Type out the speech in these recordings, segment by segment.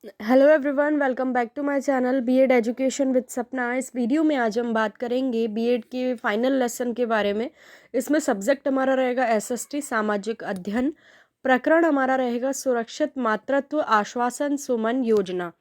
Hello everyone, welcome back to my channel BEd education with Sapna. इस video में आज हम बात करेंगे बीएड के फाइनल लेसन के बारे में। इसमें सब्जेक्ट हमारा रहेगा एसएसटी सामाजिक अध्ययन। प्रकरण हमारा रहेगा सुरक्षित मातृत्व आश्वासन सुमन योजना।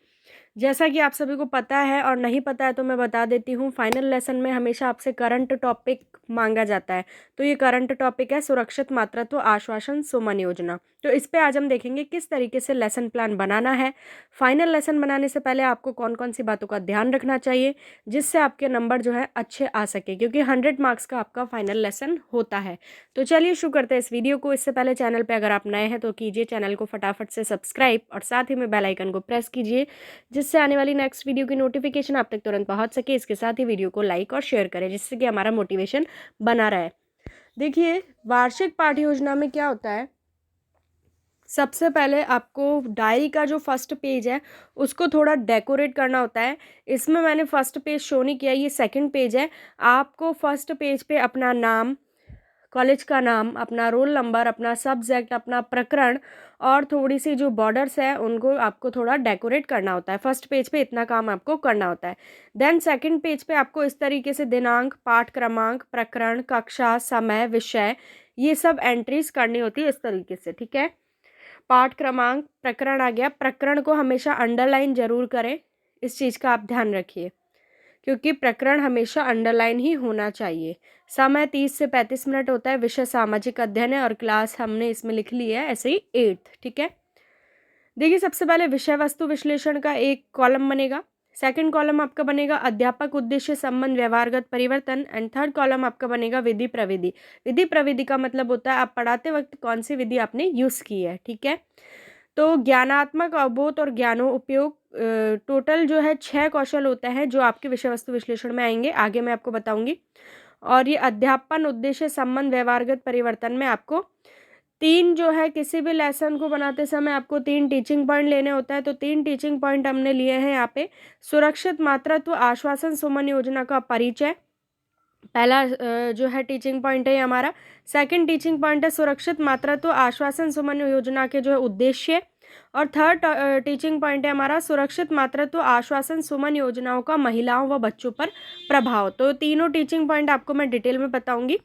जैसा कि आप सभी को पता है और नहीं पता है तो मैं बता देती हूँ, फाइनल लेसन में हमेशा आपसे करंट टॉपिक मांगा जाता है। तो ये करंट टॉपिक है सुरक्षित मातृत्व आश्वासन सुमन योजना। तो इस पे आज हम देखेंगे किस तरीके से लेसन प्लान बनाना है। फाइनल लेसन बनाने से पहले आपको कौन कौन सी बातों का ध्यान रखना चाहिए जिससे आपके नंबर जो है अच्छे आ सके, क्योंकि 100 मार्क्स का आपका फाइनल लेसन होता है। तो चलिए शुरू करते हैं इस वीडियो को। इससे पहले चैनल पे अगर आप नए हैं तो कीजिए चैनल को फटाफट से सब्सक्राइब और साथ ही में बेल आइकन को प्रेस कीजिए, जिससे आने वाली नेक्स्ट वीडियो की नोटिफिकेशन आप तक तुरंत पहुंच सके। इसके साथ ही वीडियो को लाइक और शेयर करें जिससे कि हमारा मोटिवेशन बना रहे। देखिए, वार्षिक पाठ्य योजना में क्या होता है, सबसे पहले आपको डायरी का जो फर्स्ट पेज है उसको थोड़ा डेकोरेट करना होता है। इसमें मैंने फर्स्ट पेज शो नहीं किया, ये सेकंड पेज है। आपको फर्स्ट पेज पे अपना नाम, कॉलेज का नाम, अपना रोल नंबर, अपना सब्जेक्ट, अपना प्रकरण और थोड़ी सी जो बॉर्डर्स है उनको आपको थोड़ा डेकोरेट करना होता है। फर्स्ट पेज पे इतना काम आपको करना होता है। देन सेकंड पेज पे आपको इस तरीके से दिनांक, पाठ क्रमांक, प्रकरण, कक्षा, समय, विषय, ये सब एंट्रीज करनी होती है इस तरीके से। ठीक है, पाठ क्रमांक, प्रकरण आ गया। प्रकरण को हमेशा अंडरलाइन जरूर करें, इस चीज़ का आप ध्यान रखिए, क्योंकि प्रकरण हमेशा अंडरलाइन ही होना चाहिए। समय 30 से 35 मिनट होता है। विषय सामाजिक अध्ययन है और क्लास हमने इसमें लिख ली है ऐसे ही 8th। ठीक है, देखिए सबसे पहले विषय वस्तु विश्लेषण का एक कॉलम बनेगा। सेकंड कॉलम आपका बनेगा अध्यापक उद्देश्य संबंध व्यवहारगत परिवर्तन एंड थर्ड कॉलम आपका बनेगा विधि प्रविधि। विधि प्रविधि का मतलब होता है आप पढ़ाते वक्त कौन सी विधि आपने यूज़ की है। ठीक है, तो ज्ञानात्मक अवबोध और ज्ञानो उपयोग, टोटल जो है 6 कौशल होते हैं जो आपके विषय वस्तु विश्लेषण में आएंगे, आगे मैं आपको बताऊंगी। और ये अध्यापन उद्देश्य संबंध व्यवहारगत परिवर्तन में आपको 3 जो है, किसी भी लेसन को बनाते समय आपको 3 टीचिंग पॉइंट लेने होता है। तो 3 टीचिंग पॉइंट हमने लिए हैं यहाँ पे। सुरक्षित मातृत्व आश्वासन सुमन योजना का परिचय पहला जो है टीचिंग पॉइंट है हमारा। सेकंड टीचिंग पॉइंट है सुरक्षित मातृत्व आश्वासन सुमन योजना के जो है उद्देश्य। और थर्ड टीचिंग पॉइंट है हमारा सुरक्षित मातृत्व आश्वासन सुमन योजनाओं का महिलाओं व बच्चों पर प्रभाव। तो तीनों टीचिंग पॉइंट आपको मैं डिटेल में बताऊंगी।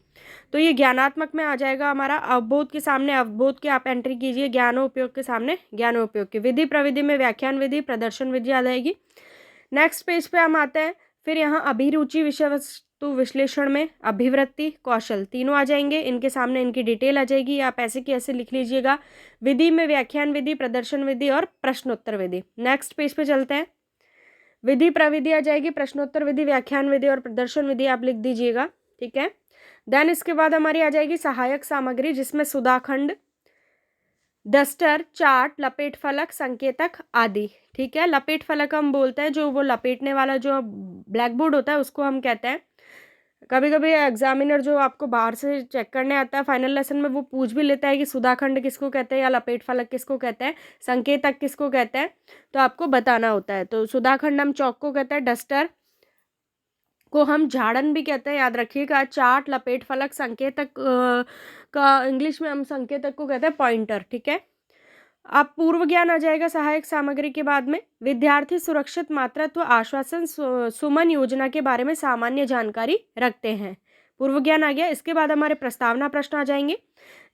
तो ये ज्ञानात्मक में आ जाएगा हमारा। अवबोध के सामने अवबोध की आप एंट्री कीजिए, ज्ञानोपयोग के सामने ज्ञानोपयोग की। विधि प्रविधि में व्याख्यान विधि, प्रदर्शन विधि आ जाएगी। नेक्स्ट पेज पे हम आते हैं। फिर यहाँ अभिरुचि विषय वस्तु विश्लेषण में अभिवृत्ति कौशल तीनों आ जाएंगे, इनके सामने इनकी डिटेल आ जाएगी। आप ऐसे की ऐसे लिख लीजिएगा। विधि में व्याख्यान विधि, प्रदर्शन विधि और प्रश्नोत्तर विधि। नेक्स्ट पेज पे चलते हैं। विधि प्रविधि आ जाएगी, प्रश्नोत्तर विधि, व्याख्यान विधि और प्रदर्शन विधि आप लिख दीजिएगा। ठीक है, देन इसके बाद हमारी आ जाएगी सहायक सामग्री, जिसमें सुदाखंड, डस्टर, चार्ट, लपेट फलक, संकेतक आदि। ठीक है, लपेट फलक हम बोलते हैं जो वो लपेटने वाला जो ब्लैक बोर्ड होता है उसको हम कहते हैं। कभी कभी एग्जामिनर जो आपको बाहर से चेक करने आता है फाइनल लेसन में, वो पूछ भी लेता है कि सुदाखंड किसको कहते हैं या लपेट फलक किसको कहते हैं, संकेतक किसको कहते हैं, तो आपको बताना होता है। तो सुदाखंड हम चौक को कहते हैं, डस्टर को हम झाड़न भी कहते हैं, याद रखिएगा। चार्ट, लपेट फलक, संकेतक का इंग्लिश में हम संकेतक को कहते हैं पॉइंटर। ठीक है, अब पूर्व ज्ञान आ जाएगा सहायक सामग्री के बाद में। विद्यार्थी सुरक्षित मातृत्व आश्वासन सुमन योजना के बारे में सामान्य जानकारी रखते हैं, पूर्व ज्ञान आ गया। इसके बाद हमारे प्रस्तावना प्रश्न आ जाएंगे,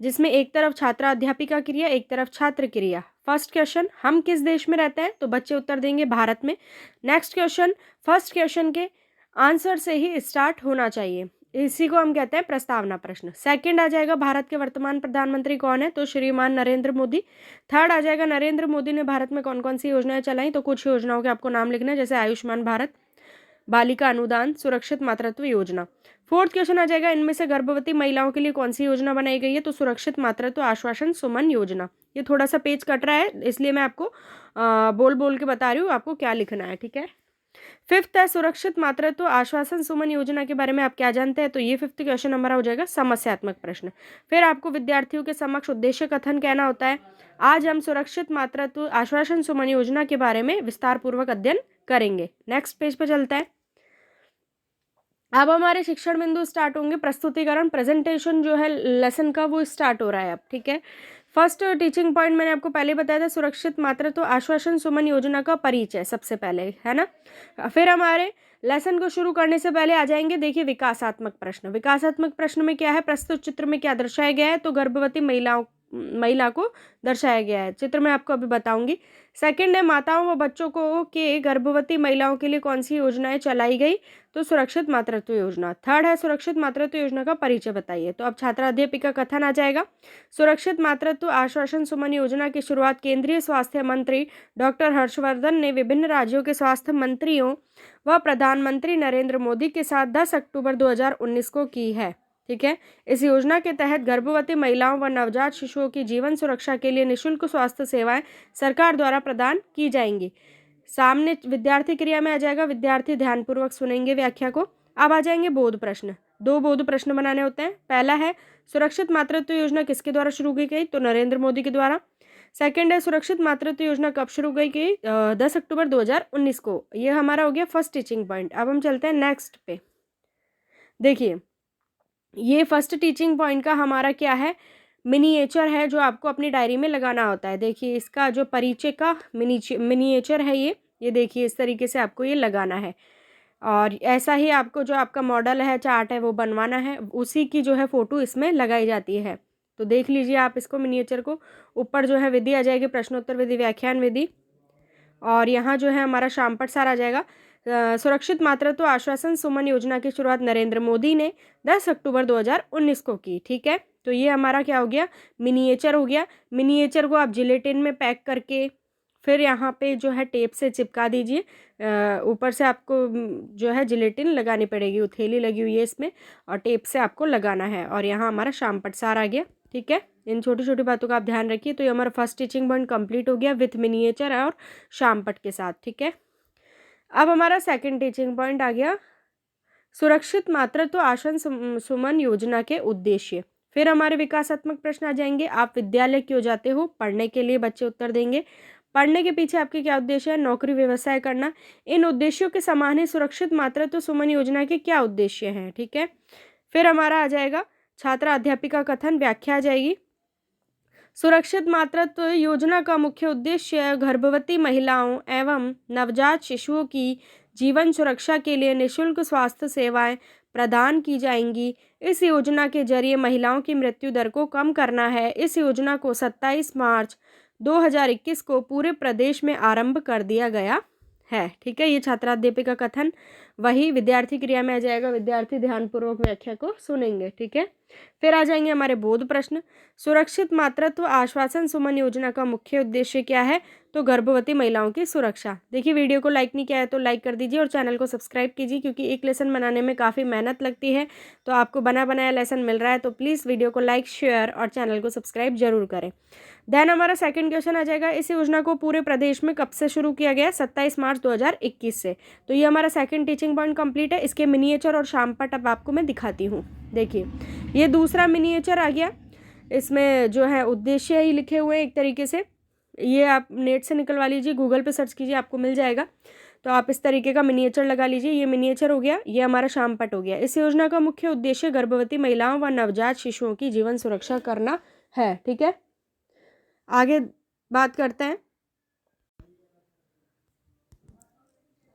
जिसमें एक तरफ छात्रा अध्यापिका क्रिया, एक तरफ छात्र क्रिया। फर्स्ट क्वेश्चन, हम किस देश में रहते हैं, तो बच्चे उत्तर देंगे भारत में। नेक्स्ट क्वेश्चन, फर्स्ट क्वेश्चन के आंसर से ही स्टार्ट होना चाहिए, इसी को हम कहते हैं प्रस्तावना प्रश्न। सेकंड आ जाएगा भारत के वर्तमान प्रधानमंत्री कौन है, तो श्रीमान नरेंद्र मोदी। थर्ड आ जाएगा नरेंद्र मोदी ने भारत में कौन कौन सी योजनाएं चलाई, तो कुछ योजनाओं के आपको नाम लिखना है, जैसे आयुष्मान भारत, बालिका अनुदान, सुरक्षित मातृत्व योजना। फोर्थ क्वेश्चन आ जाएगा इनमें से गर्भवती महिलाओं के लिए कौन सी योजना बनाई गई है, तो सुरक्षित मातृत्व आश्वासन सुमन योजना। ये थोड़ा सा पेज कट रहा है इसलिए मैं आपको बोल बोल के बता रही हूँ आपको क्या लिखना है। ठीक है, फिफ्थ है सुरक्षित मातृत्व आश्वासन सुमन योजना के बारे में आप क्या जानते हैं, तो ये फिफ्थ क्वेश्चन हमारा हो जाएगा समस्यात्मक प्रश्न। फिर आपको विद्यार्थियों के समक्ष उद्देश्य कथन कहना होता है। आज हम सुरक्षित मातृत्व आश्वासन सुमन योजना के बारे में विस्तार पूर्वक अध्ययन करेंगे। नेक्स्ट पेज पे चलते हैं। अब हमारे शिक्षण बिंदु स्टार्ट होंगे। प्रस्तुतिकरण, प्रेजेंटेशन जो है लेसन का वो स्टार्ट हो रहा है अब। ठीक है, फर्स्ट टीचिंग पॉइंट मैंने आपको पहले बताया था, सुरक्षित मातृत्व आश्वासन सुमन योजना का परिचय सबसे पहले, है ना। फिर हमारे लेसन को शुरू करने से पहले आ जाएंगे, देखिए विकासात्मक प्रश्न। विकासात्मक प्रश्न में क्या है, प्रस्तुत चित्र में क्या दर्शाया गया है, तो गर्भवती महिला को दर्शाया गया है, चित्र में आपको अभी बताऊंगी। सेकंड है, माताओं व बच्चों को के गर्भवती महिलाओं के लिए कौन सी योजनाएं चलाई गई, तो सुरक्षित मातृत्व योजना। थर्ड है, सुरक्षित मातृत्व योजना का परिचय बताइए, तो अब छात्रा अध्यापिका कथन आ जाएगा। सुरक्षित मातृत्व आश्वासन सुमन योजना की शुरुआत केंद्रीय स्वास्थ्य मंत्री डॉक्टर हर्षवर्धन ने विभिन्न राज्यों के स्वास्थ्य मंत्रियों व प्रधानमंत्री नरेंद्र मोदी के साथ 10 अक्टूबर 2019 को की है, ठीक है। इस योजना के तहत गर्भवती महिलाओं व नवजात शिशुओं की जीवन सुरक्षा के लिए निःशुल्क स्वास्थ्य सेवाएं सरकार द्वारा प्रदान की जाएंगी। सामने विद्यार्थी क्रिया में आ जाएगा, विद्यार्थी ध्यानपूर्वक सुनेंगे व्याख्या को। अब आ जाएंगे बोध प्रश्न। 2 बोध प्रश्न बनाने होते हैं। पहला है, सुरक्षित मातृत्व योजना किसके द्वारा शुरू की गई, तो नरेंद्र मोदी के द्वारा। सेकंड है, सुरक्षित मातृत्व योजना कब शुरू की गई, 10 अक्टूबर 2019 को। ये हमारा हो गया फर्स्ट टीचिंग पॉइंट। अब हम चलते हैं नेक्स्ट पे। देखिए, ये फर्स्ट टीचिंग पॉइंट का हमारा क्या है, मिनिएचर है, जो आपको अपनी डायरी में लगाना होता है। देखिए, इसका जो परिचय का मिनिएचर है, ये देखिए इस तरीके से आपको ये लगाना है। और ऐसा ही आपको जो आपका मॉडल है, चार्ट है, वो बनवाना है, उसी की जो है फ़ोटो इसमें लगाई जाती है। तो देख लीजिए आप इसको, मिनिएचर को। ऊपर जो है विधि आ जाएगी, प्रश्नोत्तर विधि, व्याख्यान विधि, और यहाँ जो है हमारा शामपट सार आ जाएगा। सुरक्षित मातृत्व आश्वासन सुमन योजना की शुरुआत नरेंद्र मोदी ने 10 अक्टूबर 2019 को की, ठीक है। तो ये हमारा क्या हो गया, मिनिएचर हो गया। मिनिएचर को आप जिलेटिन में पैक करके फिर यहाँ पे जो है टेप से चिपका दीजिए। ऊपर से आपको जो है जिलेटिन लगानी पड़ेगी, उथेली लगी हुई है इसमें, और टेप से आपको लगाना है। और यहाँ हमारा शामपट सार आ गया, ठीक है। इन छोटी छोटी बातों का आप ध्यान रखिए। तो ये हमारा फर्स्ट टीचिंग पॉइंट कंप्लीट हो गया विथ मिनिएचर और शामपट के साथ, ठीक है। अब हमारा सेकंड टीचिंग पॉइंट आ गया, सुरक्षित मातृत्व आश्वासन सुमन योजना के उद्देश्य। फिर हमारे विकासात्मक प्रश्न आ जाएंगे। आप विद्यालय क्यों जाते हो, पढ़ने के लिए बच्चे उत्तर देंगे। पढ़ने के पीछे आपके क्या उद्देश्य है, नौकरी व्यवसाय करना। इन उद्देश्यों के समान ही सुरक्षित मातृत्व सुमन योजना के क्या उद्देश्य हैं, ठीक है। फिर हमारा आ जाएगा छात्रा अध्यापिका कथन, व्याख्या आ जाएगी। सुरक्षित मातृत्व योजना का मुख्य उद्देश्य गर्भवती महिलाओं एवं नवजात शिशुओं की जीवन सुरक्षा के लिए निःशुल्क स्वास्थ्य सेवाएं प्रदान की जाएंगी। इस योजना के जरिए महिलाओं की मृत्यु दर को कम करना है। इस योजना को 27 मार्च 2021 को पूरे प्रदेश में आरंभ कर दिया गया है, ठीक है। ये छात्राध्यापिका कथन, वही विद्यार्थी क्रिया में आ जाएगा, विद्यार्थी ध्यानपूर्वक व्याख्या को सुनेंगे, ठीक है। फिर आ जाएंगे हमारे बोध प्रश्न। सुरक्षित मातृत्व आश्वासन सुमन योजना का मुख्य उद्देश्य क्या है, तो गर्भवती महिलाओं की सुरक्षा। देखिए, वीडियो को लाइक नहीं किया है तो लाइक कर दीजिए और चैनल को सब्सक्राइब कीजिए, क्योंकि एक लेसन बनाने में काफ़ी मेहनत लगती है। तो आपको बना बनाया लेसन मिल रहा है, तो प्लीज़ वीडियो को लाइक, शेयर और चैनल को सब्सक्राइब जरूर करें। देन हमारा सेकंड क्वेश्चन आ जाएगा, इस योजना को पूरे प्रदेश में कब से शुरू किया गया, 27 मार्च 2021 से। तो ये हमारा सेकंड टीचिंग पॉइंट कंप्लीट है। इसके मिनिएचर और शामपट अब आपको मैं दिखाती हूँ। देखिए, ये दूसरा मिनिएचर आ गया। इसमें जो है उद्देश्य ही लिखे हुए हैं एक तरीके से। ये आप नेट से निकलवा लीजिए, गूगल पे सर्च कीजिए, आपको मिल जाएगा। तो आप इस तरीके का मिनिएचर लगा लीजिए। ये मिनिएचर हो गया, ये हमारा शामपट हो गया। इस योजना का मुख्य उद्देश्य गर्भवती महिलाओं व नवजात शिशुओं की जीवन सुरक्षा करना है, ठीक है। आगे बात करते हैं।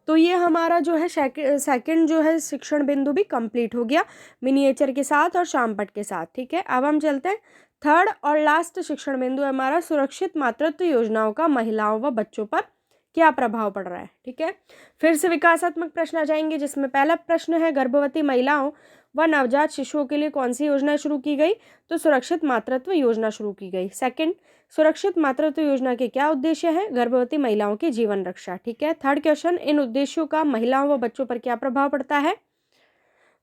तो ये हमारा जो है सेकंड जो है शिक्षण बिंदु भी कंप्लीट हो गया मिनिएचर के साथ और शामपट के साथ, ठीक है। अब हम चलते हैं थर्ड और लास्ट शिक्षण बिंदु हमारा, सुरक्षित मातृत्व योजनाओं का महिलाओं व बच्चों पर क्या प्रभाव पड़ रहा है, ठीक है। फिर से विकासात्मक प्रश्न आ जाएंगे, जिसमें पहला प्रश्न है, गर्भवती महिलाओं व नवजात शिशुओं के लिए कौन सी योजना शुरू की गई, तो सुरक्षित मातृत्व योजना शुरू की गई। सेकंड, सुरक्षित मातृत्व योजना के क्या उद्देश्य है, गर्भवती महिलाओं की जीवन रक्षा, ठीक है। थर्ड क्वेश्चन, इन उद्देश्यों का महिलाओं व बच्चों पर क्या प्रभाव पड़ता है,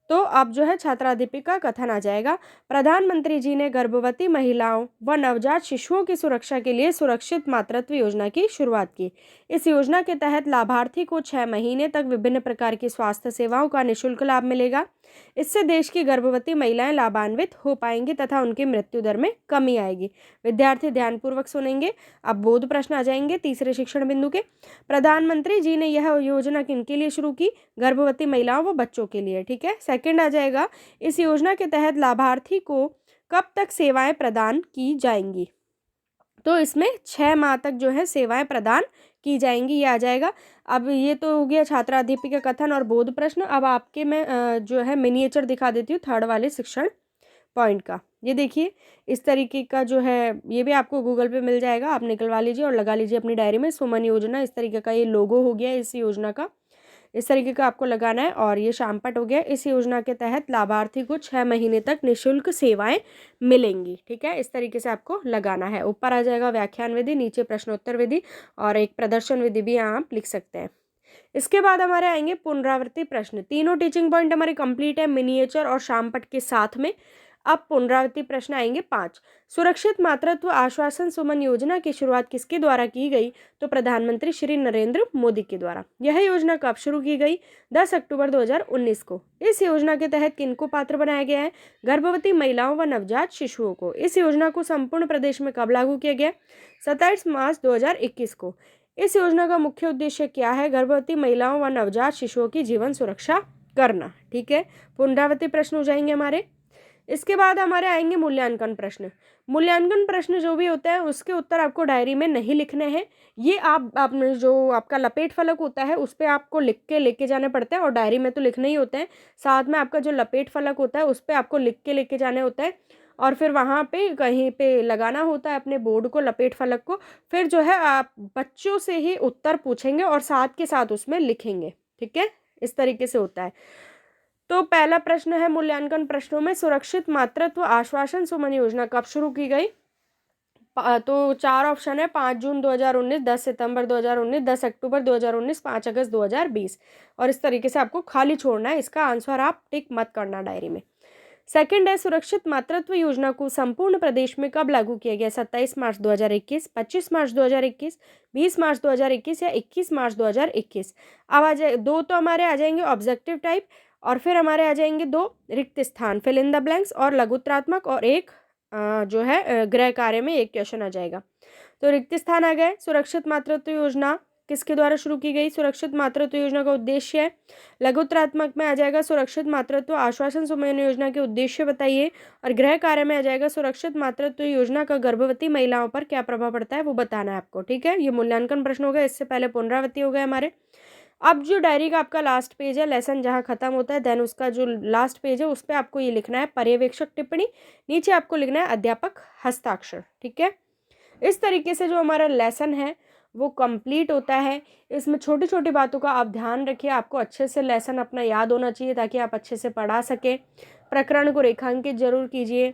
तो अब जो है छात्राध्यापिका कथन आ जाएगा। प्रधानमंत्री जी ने गर्भवती महिलाओं व नवजात शिशुओं की सुरक्षा के लिए सुरक्षित मातृत्व योजना की शुरुआत की। इस योजना के तहत लाभार्थी को 6 महीने तक विभिन्न प्रकार की स्वास्थ्य सेवाओं का निःशुल्क लाभ मिलेगा। इससे देश की गर्भवती महिलाएं लाभान्वित हो पाएंगी तथा उनकी मृत्यु दर में कमी आएगी। विद्यार्थी ध्यानपूर्वक सुनेंगे। अब बोध प्रश्न आ जाएंगे तीसरे शिक्षण बिंदु के। प्रधानमंत्री जी ने यह योजना किनके लिए शुरू की, गर्भवती महिलाओं व बच्चों के लिए, ठीक है। सेकंड आ जाएगा, इस योजना के तहत लाभार्थी को कब तक सेवाएं प्रदान की जाएंगी। तो इसमें 6 माह तक जो है सेवाएं प्रदान की जाएंगी, ये आ जाएगा। अब ये तो हो गया छात्राध्यापी का कथन और बोध प्रश्न। अब आपके मैं जो है मिनिएचर दिखा देती हूँ थर्ड वाले शिक्षण पॉइंट का। ये देखिए इस तरीके का जो है, ये भी आपको गूगल पे मिल जाएगा, आप निकलवा लीजिए और लगा लीजिए अपनी डायरी में। सुमन योजना इस तरीके का ये लोगो हो गया इस योजना का, इस तरीके का आपको लगाना है। और ये शामपट हो गया। इस योजना के तहत लाभार्थी को 6 महीने तक निःशुल्क सेवाएं मिलेंगी। ठीक है, इस तरीके से आपको लगाना है। ऊपर आ जाएगा व्याख्यान विधि, नीचे प्रश्नोत्तर विधि और एक प्रदर्शन विधि भी यहाँ आप लिख सकते हैं। इसके बाद हमारे आएंगे पुनरावृत्ति प्रश्न। तीनों टीचिंग पॉइंट हमारे कंप्लीट है मिनिएचर और शामपट के साथ में। अब पुनरावृत्ति प्रश्न आएंगे 5। सुरक्षित मातृत्व आश्वासन सुमन योजना की शुरुआत किसके द्वारा की गई? तो प्रधानमंत्री श्री नरेंद्र मोदी के द्वारा। यह योजना कब शुरू की गई? 10 अक्टूबर 2019 को। इस योजना के तहत किनको पात्र बनाया गया है? गर्भवती महिलाओं व नवजात शिशुओं को। इस योजना को संपूर्ण प्रदेश में कब लागू किया गया? 27 मार्च 2021 को। इस योजना का मुख्य उद्देश्य क्या है? गर्भवती महिलाओं व नवजात शिशुओं की जीवन सुरक्षा करना। ठीक है, पुनरावृत्ति प्रश्न हो जाएंगे हमारे। इसके बाद हमारे आएंगे मूल्यांकन प्रश्न। मूल्यांकन प्रश्न जो भी होता है उसके उत्तर आपको डायरी में नहीं लिखने हैं। ये आपने जो आपका लपेट फलक होता है उस पर आपको लिख के लेके जाने पड़ते हैं और डायरी में तो लिखने ही होते हैं। साथ में आपका जो लपेट फलक होता है उस पर आपको लिख के लेके जाने होता है और फिर वहाँ पे कहीं पे लगाना होता है अपने बोर्ड को, लपेट फलक को। फिर जो है आप बच्चों से ही उत्तर पूछेंगे और साथ के साथ उसमें लिखेंगे। ठीक है, इस तरीके से होता है। तो पहला प्रश्न है मूल्यांकन प्रश्नों में, सुरक्षित मातृत्व आश्वासन सुमन योजना कब शुरू की गई? तो 4 ऑप्शन है, 5 जून 2019, 10 सितंबर 2019, 10 अक्टूबर 2019, 5 अगस्त 2020। और इस तरीके से आपको खाली छोड़ना है, इसका आंसर आप टिक मत करना डायरी में। सेकंड है, सुरक्षित मातृत्व योजना को संपूर्ण प्रदेश में कब लागू किया गया? 27 मार्च 2021, 25 मार्च 2021, 20 मार्च 2021 या 21 मार्च 2021। अब आ जाए 2 तो हमारे आ जाएंगे ऑब्जेक्टिव टाइप और फिर हमारे आ जाएंगे 2 रिक्त स्थान फिल इन द ब्लैंक्स और लघुत्रात्मक और एक जो है गृह कार्य में एक क्वेश्चन आ जाएगा। तो रिक्त स्थान आ गए। सुरक्षित मातृत्व योजना किसके द्वारा शुरू की गई? सुरक्षित मातृत्व योजना का उद्देश्य है। लघुत्रात्मक में आ जाएगा सुरक्षित मातृत्व आश्वासन सुमन योजना के उद्देश्य बताइए। और गृह कार्य में आ जाएगा सुरक्षित मातृत्व योजना का गर्भवती महिलाओं पर क्या प्रभाव पड़ता है वो बताना है आपको। ठीक है, ये मूल्यांकन प्रश्न हो गया। इससे पहले पुनरावृत्ति हो गए हमारे। अब जो डायरी का आपका लास्ट पेज है, लेसन जहाँ खत्म होता है, देन उसका जो लास्ट पेज है उस पर आपको ये लिखना है पर्यवेक्षक टिप्पणी, नीचे आपको लिखना है अध्यापक हस्ताक्षर। ठीक है, इस तरीके से जो हमारा लेसन है वो कंप्लीट होता है। इसमें छोटी छोटी बातों का आप ध्यान रखिए, आपको अच्छे से लेसन अपना याद होना चाहिए ताकि आप अच्छे से पढ़ा सकें। प्रकरण को रेखांकित जरूर कीजिए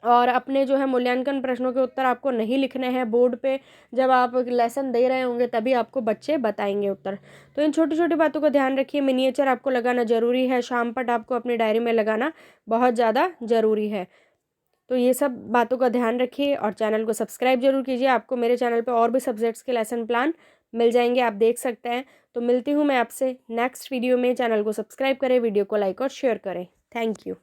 और अपने जो है मूल्यांकन प्रश्नों के उत्तर आपको नहीं लिखने हैं बोर्ड पे, जब आप लेसन दे रहे होंगे तभी आपको बच्चे बताएंगे उत्तर। तो इन छोटी छोटी बातों का ध्यान रखिए। मिनिएचर आपको लगाना ज़रूरी है, शामपट आपको अपनी डायरी में लगाना बहुत ज़्यादा ज़रूरी है। तो ये सब बातों का ध्यान रखिए और चैनल को सब्सक्राइब जरूर कीजिए। आपको मेरे चैनल पे और भी सब्जेक्ट्स के लेसन प्लान मिल जाएंगे, आप देख सकते हैं। तो मिलती हूँ मैं आपसे नेक्स्ट वीडियो में। चैनल को सब्सक्राइब करें, वीडियो को लाइक और शेयर करें। Thank you.